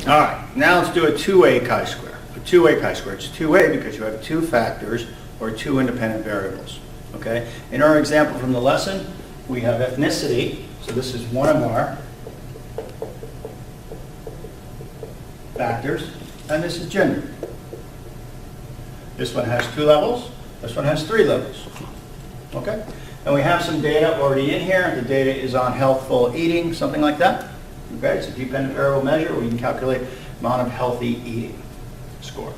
All right, now let's do a two-way chi-square. A two-way chi-square, it's two-way because you have two factors or two independent variables, okay? In our example from the lesson, we have ethnicity, so this is one of our factors, and this is gender. This one has 2 levels, this one has 3 levels, okay? And we have some data already in here. The data is on healthful eating, something like that. Okay, it's a dependent variable measure where you can calculate amount of healthy eating score.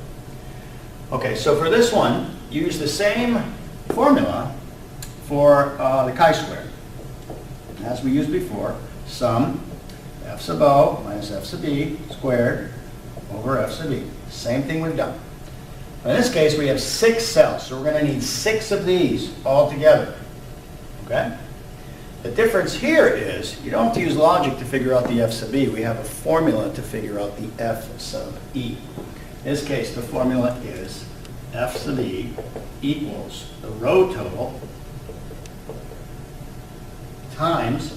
Okay, so for this one, use the same formula for the chi-square. As we used before, sum f sub o minus f sub b squared over f sub b. Same thing we've done. In this case, we have 6 cells, so we're going to need 6 of these all together. Okay? The difference here is you don't have to use logic to figure out the f sub e. We have a formula to figure out the f sub e. In this case, the formula is f sub e equals the row total times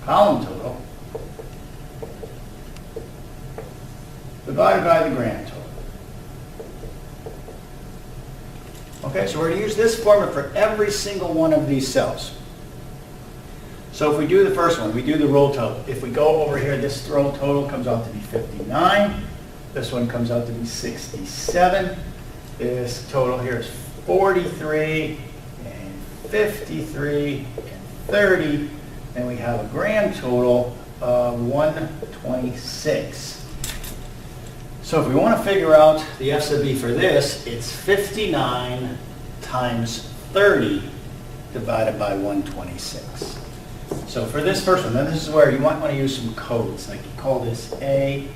column total divided by the grand total. Okay, so we're going to use this formula for every single one of these cells. So if we do the first one, we do the row total. If we go over here, this row total comes out to be 59. This one comes out to be 67. This total here is 43 and 53 and 30. And we have a grand total of 126. So if we want to figure out the f sub e for this, it's 59 times 30 divided by 126. So for this first one, then this is where you might want to use some codes. Like you call this A,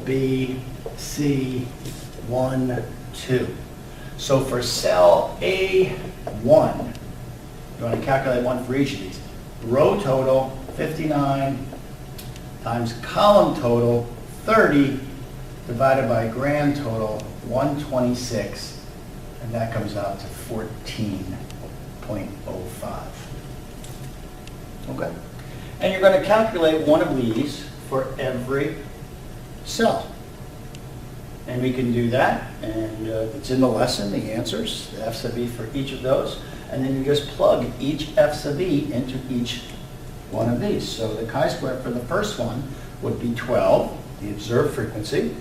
B, C, 1, 2. So for cell A1, you want to calculate one for each of these. Row total, 59, times column total, 30, divided by grand total, 126, and that comes out to 14.05. Okay. And you're going to calculate one of these for every cell. And we can do that, and it's in the lesson, the answers, the f sub e for each of those, and then you just plug each f sub e into each one of these. So the chi-square for the first one would be 12, the observed frequency,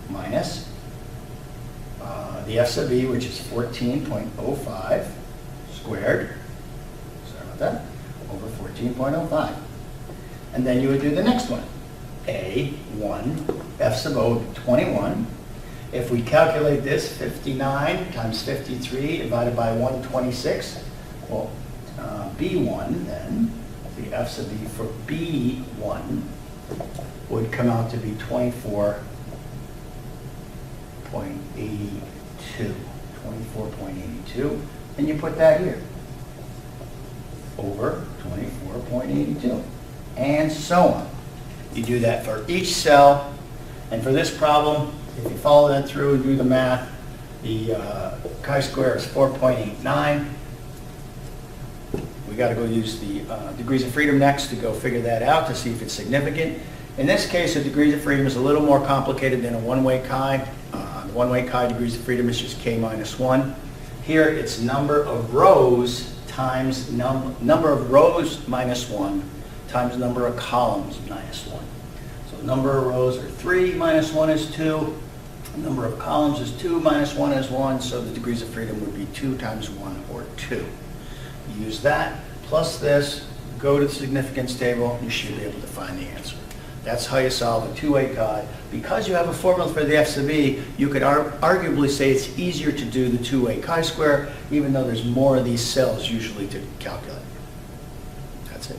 minus the f sub e, which is 14.05 squared, sorry about that, over 14.05. And then you would do the next one. A1, f sub o, 21. If we calculate this, 59 times 53 divided by 126, well, B1 then, the f sub e for B1 would come out to be 24.82, and you put that here, over 24.82, and so on. You do that for each cell, and for this problem, if you follow that through and do the math, the chi-square is 4.89. We got to go use the degrees of freedom next to go figure that out to see if it's significant. In this case, the degrees of freedom is a little more complicated than a one-way chi. The one-way chi degrees of freedom is just k minus 1. Here, it's number of rows times number of rows minus 1 times number of columns minus 1. So the number of rows are 3 minus 1 is 2. The number of columns is 2 minus 1 is 1. So the degrees of freedom would be 2 times 1 or 2. You use that plus this, go to the significance table, you should be able to find the answer. That's how you solve a two-way chi. Because you have a formula for the f sub e, you could arguably say it's easier to do the two-way chi-square, even though there's more of these cells usually to calculate. That's it.